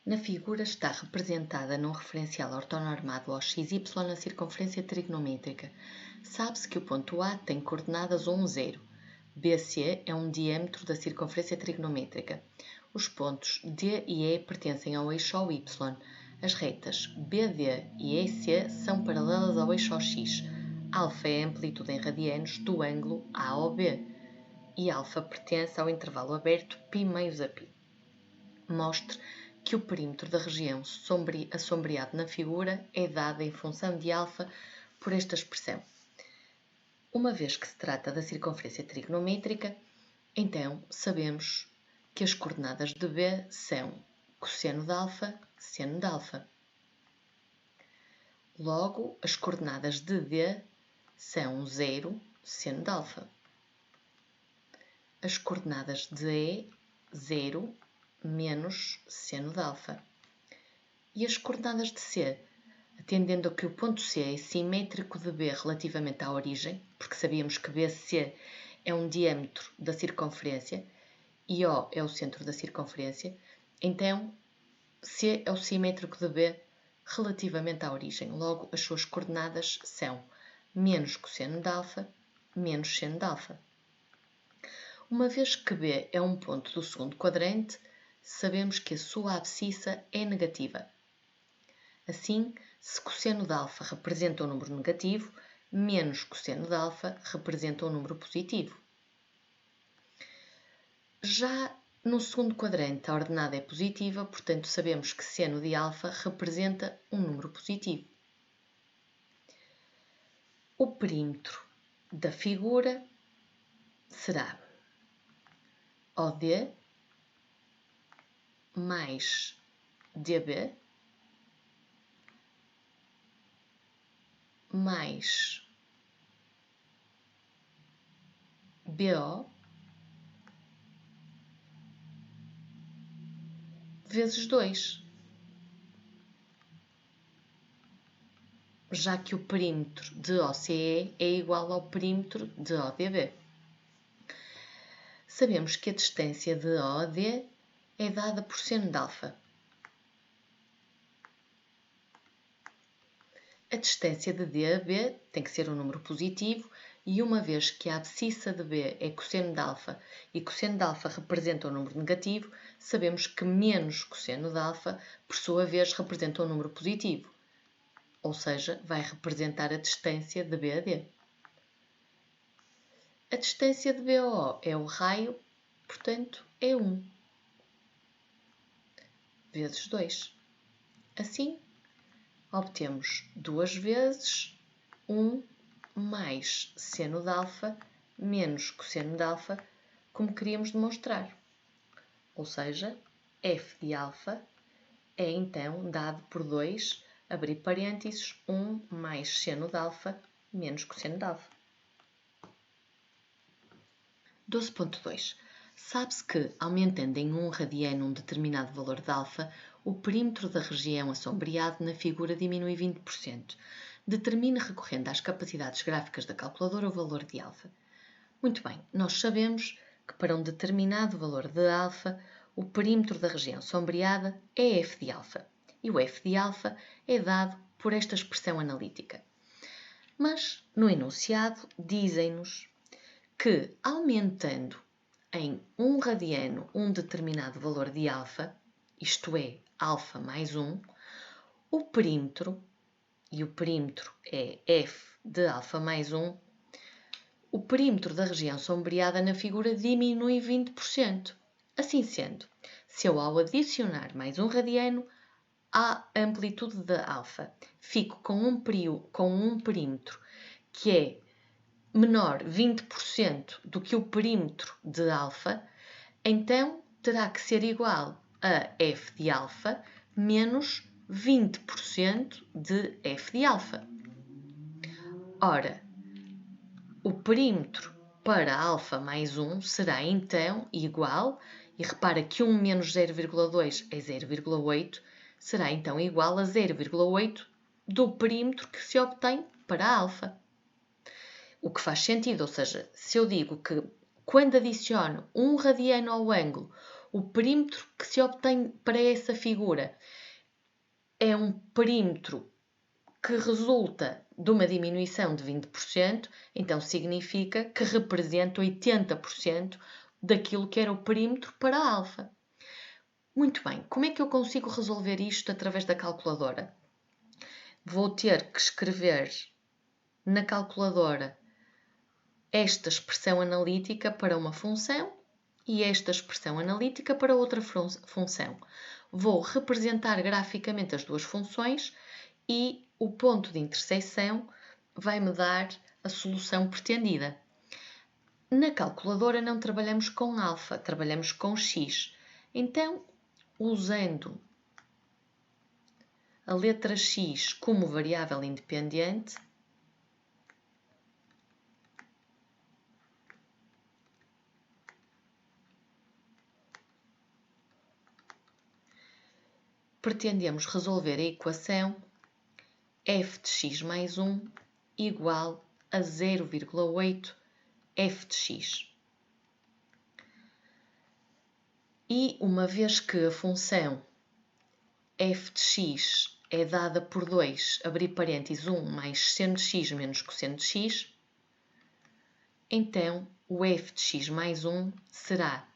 Na figura está representada num referencial ortonormado ao XY a circunferência trigonométrica. Sabe-se que o ponto A tem coordenadas 1, 0. BC é um diâmetro da circunferência trigonométrica. Os pontos D e E pertencem ao eixo ao Y. As retas BD e EC são paralelas ao eixo ao X. Alfa é a amplitude em radianos do ângulo AOB e alfa pertence ao intervalo aberto π meios a π. Mostre que o perímetro da região assombreado na figura é dado em função de alfa por esta expressão. Uma vez que se trata da circunferência trigonométrica, então sabemos que as coordenadas de B são cosseno de alfa, seno de alfa. Logo, as coordenadas de D são 0, seno de alfa. As coordenadas de E, 0, menos seno de alfa. E as coordenadas de C, atendendo a que o ponto C é simétrico de B relativamente à origem, porque sabíamos que BC é um diâmetro da circunferência e O é o centro da circunferência, então C é o simétrico de B relativamente à origem. Logo, as suas coordenadas são menos cosseno de alfa, menos seno de alfa. Uma vez que B é um ponto do segundo quadrante, sabemos que a sua abscissa é negativa. Assim, se cosseno de alfa representa um número negativo, menos cosseno de alfa representa um número positivo. Já no segundo quadrante, a ordenada é positiva, portanto sabemos que seno de alfa representa um número positivo. O perímetro da figura será OD mais DB mais BO vezes 2, já que o perímetro de OCE é igual ao perímetro de ODB. Sabemos que a distância de OD é dada por seno de alfa. A distância de D a B tem que ser um número positivo e uma vez que a abscissa de B é cosseno de alfa e cosseno de alfa representa um número negativo, sabemos que menos cosseno de alfa, por sua vez, representa um número positivo, ou seja, vai representar a distância de B a D. A distância de BO é o raio, portanto, é 1 vezes 2. Assim, obtemos 2 vezes 1 mais seno de alfa menos cosseno de alfa, como queríamos demonstrar. Ou seja, f de alfa é então dado por 2, abrir parênteses, 1 mais seno de alfa menos cosseno de alfa. 12.2. Sabe-se que, aumentando em 1 radiano um determinado valor de alfa, o perímetro da região assombreado na figura diminui 20%. Determine, recorrendo às capacidades gráficas da calculadora, o valor de alfa. Muito bem, nós sabemos que para um determinado valor de alfa, o perímetro da região sombreada é f de alfa. E o f de alfa é dado por esta expressão analítica. Mas, no enunciado, dizem-nos que, aumentando em 1 radiano um determinado valor de alfa, isto é, alfa mais 1, o perímetro, e o perímetro é f de alfa mais 1, o perímetro da região sombreada na figura diminui 20%. Assim sendo, se eu ao adicionar mais 1 radiano à amplitude de alfa, fico com um perímetro que é menor 20% do que o perímetro de alfa, então terá que ser igual a f de alfa menos 20% de f de alfa. Ora, o perímetro para alfa mais 1 será então igual, e repara que 1 menos 0,2 é 0,8, será então igual a 0,8 do perímetro que se obtém para alfa. O que faz sentido, ou seja, se eu digo que quando adiciono 1 radiano ao ângulo, O perímetro que se obtém para essa figura é um perímetro que resulta de uma diminuição de 20%, então significa que representa 80% daquilo que era o perímetro para alfa. Muito bem, como é que eu consigo resolver isto através da calculadora? Vou ter que escrever na calculadora esta expressão analítica para uma função e esta expressão analítica para outra função. Vou representar graficamente as duas funções e o ponto de intersecção vai-me dar a solução pretendida. Na calculadora não trabalhamos com alfa, trabalhamos com x. Então, usando a letra x como variável independente, pretendemos resolver a equação f de x mais 1 igual a 0,8 f de x. E uma vez que a função f de x é dada por 2, abrir parênteses, 1 mais seno de x menos cosseno de x, então o f de x mais 1 será,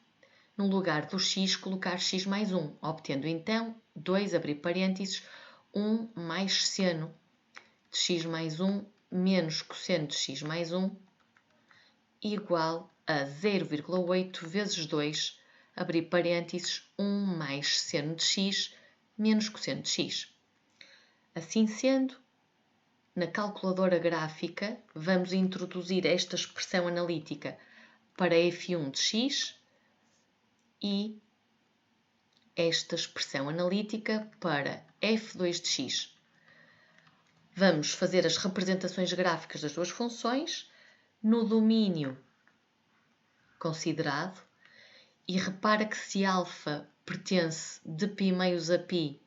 no lugar do x, colocar x mais 1, obtendo então 2, abrir parênteses, 1 mais seno de x mais 1 menos cosseno de x mais 1 igual a 0,8 vezes 2, abrir parênteses, 1 mais seno de x menos cosseno de x. Assim sendo, na calculadora gráfica, vamos introduzir esta expressão analítica para f1 de x e esta expressão analítica para f2 de x. Vamos fazer as representações gráficas das duas funções no domínio considerado e repara que se alfa pertence de π meios a π,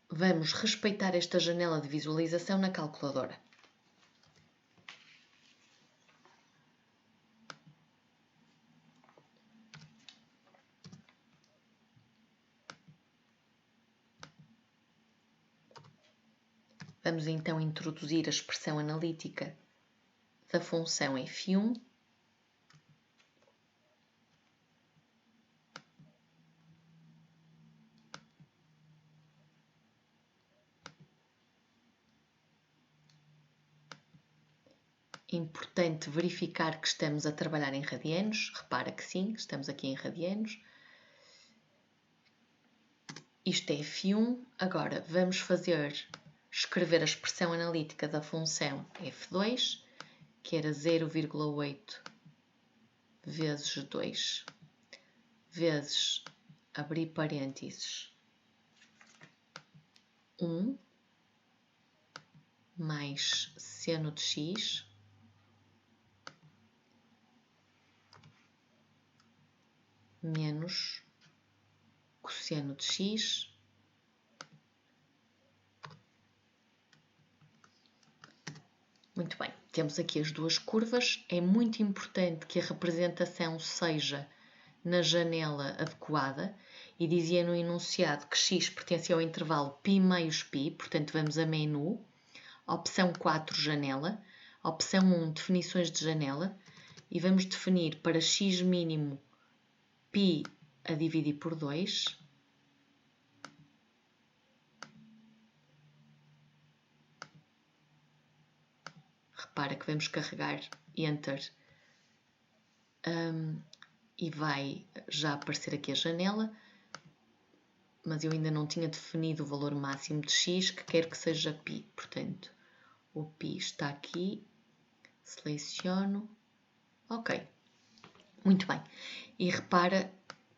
vamos respeitar esta janela de visualização na calculadora. Vamos então introduzir a expressão analítica da função f1 Importante verificar que estamos a trabalhar em radianos. Repara que sim, estamos aqui em radianos. Isto é f1. Agora vamos escrever a expressão analítica da função f2, que era 0,8 vezes 2 vezes, abrir parênteses, 1 mais seno de x menos cosseno de x Muito bem, temos aqui as duas curvas. É muito importante que a representação seja na janela adequada e dizia no enunciado que x pertence ao intervalo π meios π, portanto vamos a menu, opção 4 janela, opção 1 definições de janela e vamos definir para x mínimo π a dividir por 2, repara que vamos carregar Enter e vai já aparecer aqui a janela, mas eu ainda não tinha definido o valor máximo de x que quero que seja π, portanto o π está aqui, seleciono, ok, muito bem, e repara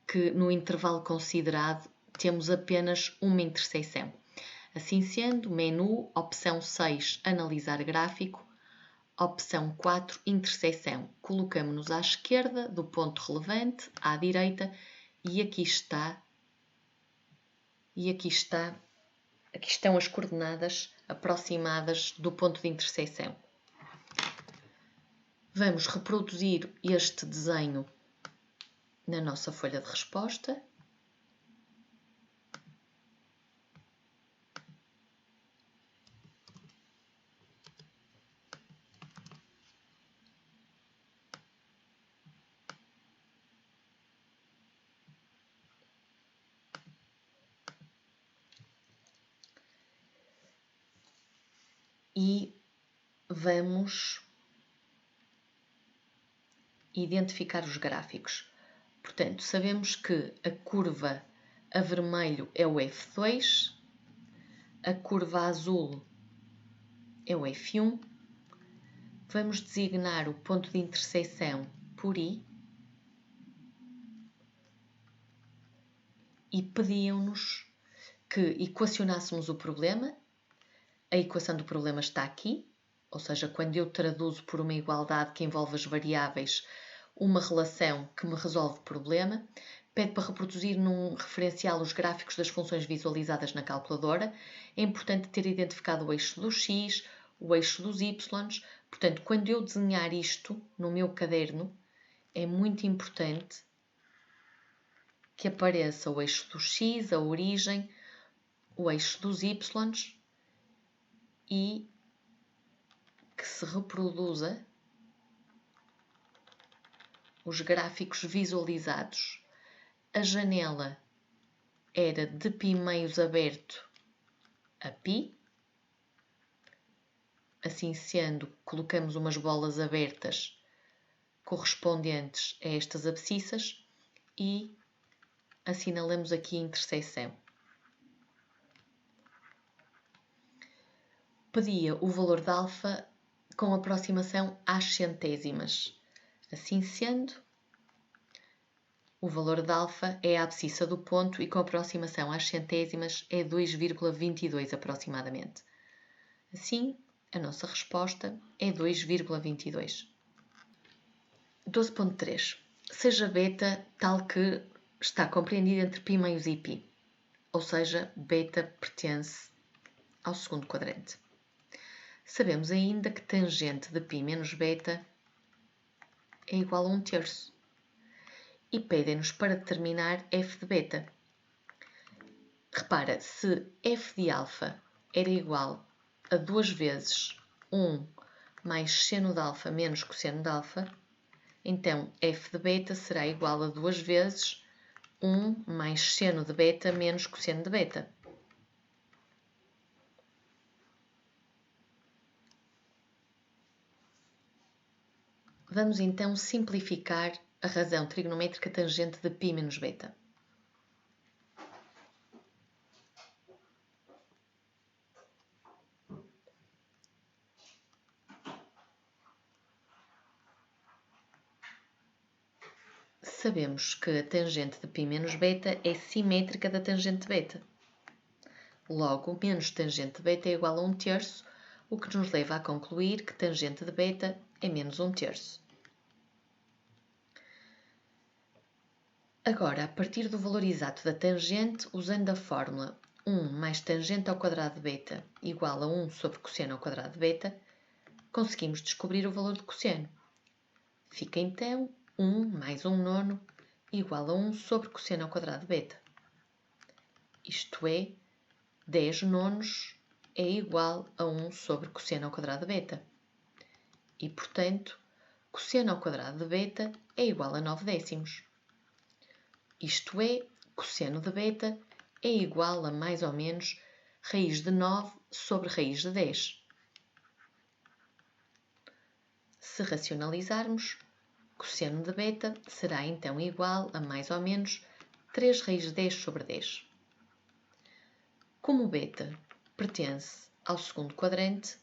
que no intervalo considerado temos apenas uma intersecção. Assim sendo, menu, opção 6, analisar gráfico, opção 4, intersecção. Colocamos-nos à esquerda do ponto relevante, à direita, e aqui estão as coordenadas aproximadas do ponto de intersecção. Vamos reproduzir este desenho na nossa folha de resposta. E vamos identificar os gráficos. Portanto, sabemos que a curva a vermelho é o F2, a curva azul é o F1. Vamos designar o ponto de intersecção por I e pediam-nos que equacionássemos o problema. A equação do problema está aqui, ou seja, quando eu traduzo por uma igualdade que envolve as variáveis uma relação que me resolve o problema, pede para reproduzir num referencial os gráficos das funções visualizadas na calculadora. É importante ter identificado o eixo dos x, o eixo dos y. Portanto, quando eu desenhar isto no meu caderno, é muito importante que apareça o eixo dos x, a origem, o eixo dos y e que se reproduza os gráficos visualizados. A janela era de π meios aberto a π. Assim sendo, colocamos umas bolas abertas correspondentes a estas abscissas e assinalamos aqui a interseção. Pedia o valor de alfa com aproximação às centésimas. Assim sendo, o valor de alfa é a abscissa do ponto e com aproximação às centésimas é 2,22 aproximadamente. Assim, a nossa resposta é 2,22. 12.3. Seja beta tal que está compreendida entre π meios e π, ou seja, beta pertence ao segundo quadrante. Sabemos ainda que tangente de π menos beta é igual a 1/3 e pedem-nos para determinar f de beta. Repara, se f de alfa era igual a 2 vezes 1 mais seno de alfa menos cosseno de alfa, então f de beta será igual a 2 vezes 1 mais seno de beta menos cosseno de beta. Vamos então simplificar a razão trigonométrica tangente de π menos beta. Sabemos que a tangente de π menos beta é simétrica da tangente de beta. Logo, menos tangente de beta é igual a 1/3, o que nos leva a concluir que tangente de beta é menos 1/3. Agora, a partir do valor exato da tangente, usando a fórmula 1 mais tangente ao quadrado de beta igual a 1 sobre cosseno ao quadrado de beta, conseguimos descobrir o valor de cosseno. Fica então 1 mais 1/9 igual a 1 sobre cosseno ao quadrado de beta. Isto é, 10/9 é igual a 1 sobre cosseno ao quadrado de beta. E, portanto, cosseno ao quadrado de beta é igual a 9/10. Isto é, cosseno de beta é igual a mais ou menos raiz de 9 sobre raiz de 10. Se racionalizarmos, cosseno de beta será então igual a mais ou menos 3 raiz de 10 sobre 10. Como beta pertence ao segundo quadrante,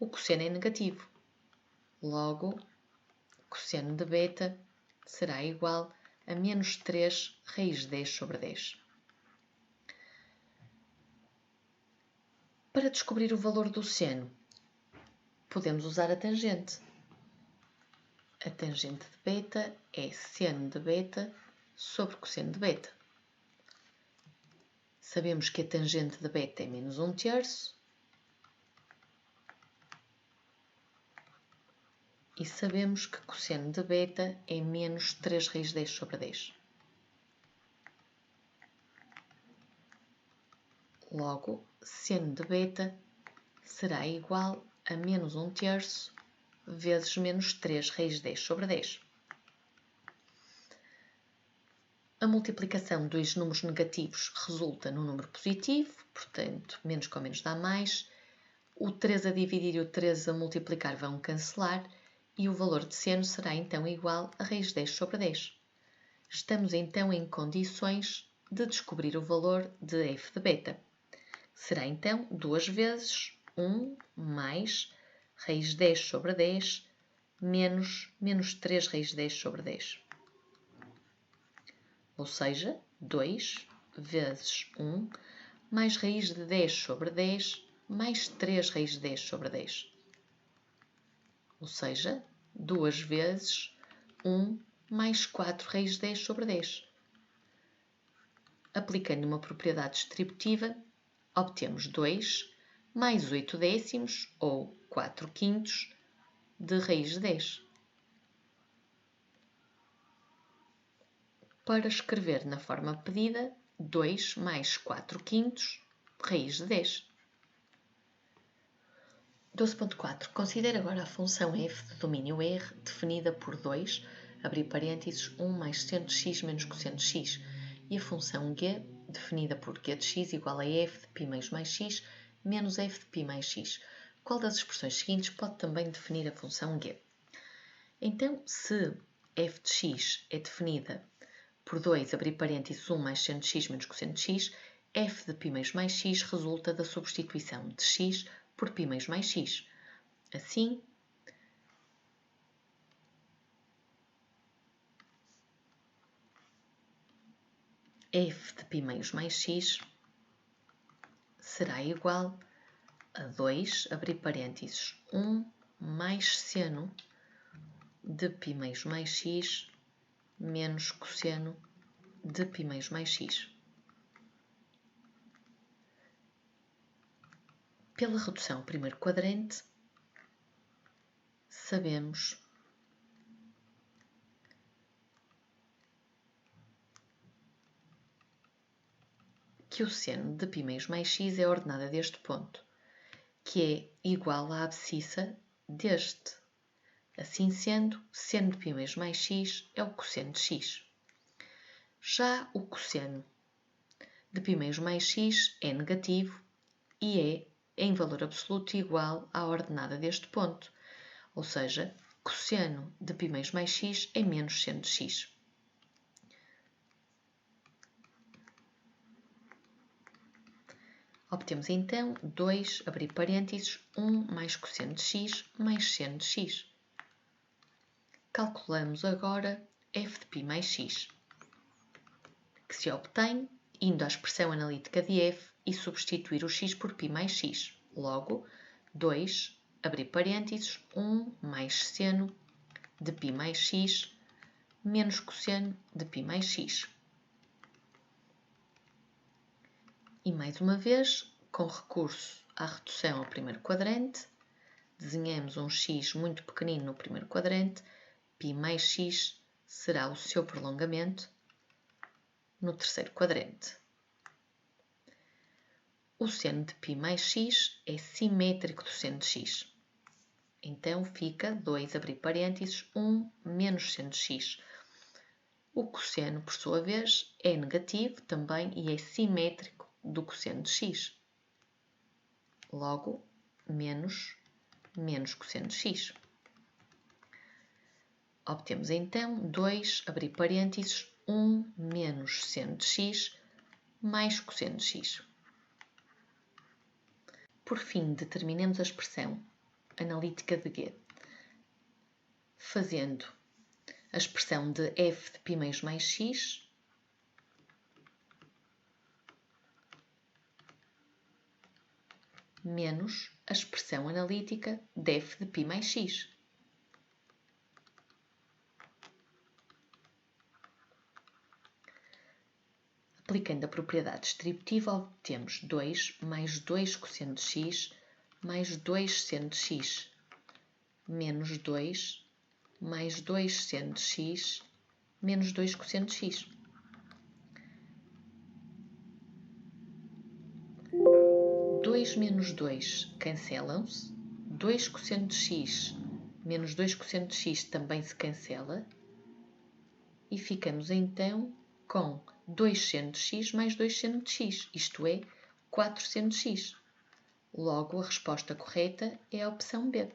o cosseno é negativo. Logo, cosseno de beta será igual a menos 3 raiz de 10 sobre 10. Para descobrir o valor do seno, podemos usar a tangente. A tangente de beta é seno de beta sobre cosseno de beta. Sabemos que a tangente de beta é menos 1/3 E sabemos que cosseno de beta é menos 3 raiz de 10 sobre 10. Logo, seno de beta será igual a menos 1/3 vezes menos 3 raiz de 10 sobre 10. A multiplicação de dois números negativos resulta num número positivo, portanto, menos com menos dá mais. O 3 a dividir e o 3 a multiplicar vão cancelar e o valor de seno será então igual a raiz de 10 sobre 10. Estamos então em condições de descobrir o valor de f de beta. Será então 2 vezes 1 mais raiz de 10 sobre 10 menos 3 raiz de 10 sobre 10. Ou seja, 2 vezes 1 mais raiz de 10 sobre 10 mais 3 raiz de 10 sobre 10. Ou seja, 2 vezes 1 mais 4 raiz de 10 sobre 10. Aplicando uma propriedade distributiva, obtemos 2 mais 8 décimos, ou 4 quintos, de raiz de 10. Para escrever na forma pedida, 2 mais 4 quintos, raiz de 10. 12.4. Considere agora a função f de domínio R definida por 2, abrir parênteses, 1 mais seno de x menos cosseno de x, e a função g definida por g de x igual a f de π mais x menos f de π mais x. Qual das expressões seguintes pode também definir a função g? Então, se f de x é definida por 2, abrir parênteses, 1 mais seno de x menos cosseno de x, f de π mais x resulta da substituição de x por π mais x. Assim, f de π mais x será igual a 2, abrir parênteses, 1 mais seno de π mais x menos cosseno de π mais x. Pela redução ao primeiro quadrante, sabemos que o seno de π mais x é a ordenada deste ponto, que é igual à abscissa deste. Assim sendo, seno de π mais x é o cosseno de x. Já o cosseno de π mais x é negativo e é, em valor absoluto, igual à ordenada deste ponto. Ou seja, cosseno de π mais x é menos seno de x. Obtemos então 2, abrir parênteses, 1 mais cosseno de x mais seno de x. Calculamos agora f de π mais x, que se obtém indo à expressão analítica de f e substituir o x por π mais x. Logo, 2, abrir parênteses, 1 mais seno de π mais x menos cosseno de π mais x. E mais uma vez, com recurso à redução ao primeiro quadrante, desenhamos um x muito pequenino no primeiro quadrante, π mais x será o seu prolongamento no terceiro quadrante. O seno de π mais x é simétrico do seno de x. Então fica 2, abrir parênteses, 1 menos seno de x. O cosseno, por sua vez, é negativo também e é simétrico do cosseno de x. Logo, menos cosseno de x. Obtemos então 2, abrir parênteses, 1 menos seno de x mais cosseno de x. Por fim, determinemos a expressão analítica de g, fazendo a expressão de f de π mais x menos a expressão analítica de f de π mais x. Aplicando a propriedade distributiva, obtemos 2 mais 2 cosseno de x mais 2 seno de x menos 2 mais 2 seno de x menos 2 cosseno de x. 2 menos 2 cancelam-se. 2 cosseno de x menos 2 cosseno de x também se cancela. E ficamos então com 2 seno de x mais 2 seno de x, isto é, 4 seno de x. Logo, a resposta correta é a opção B.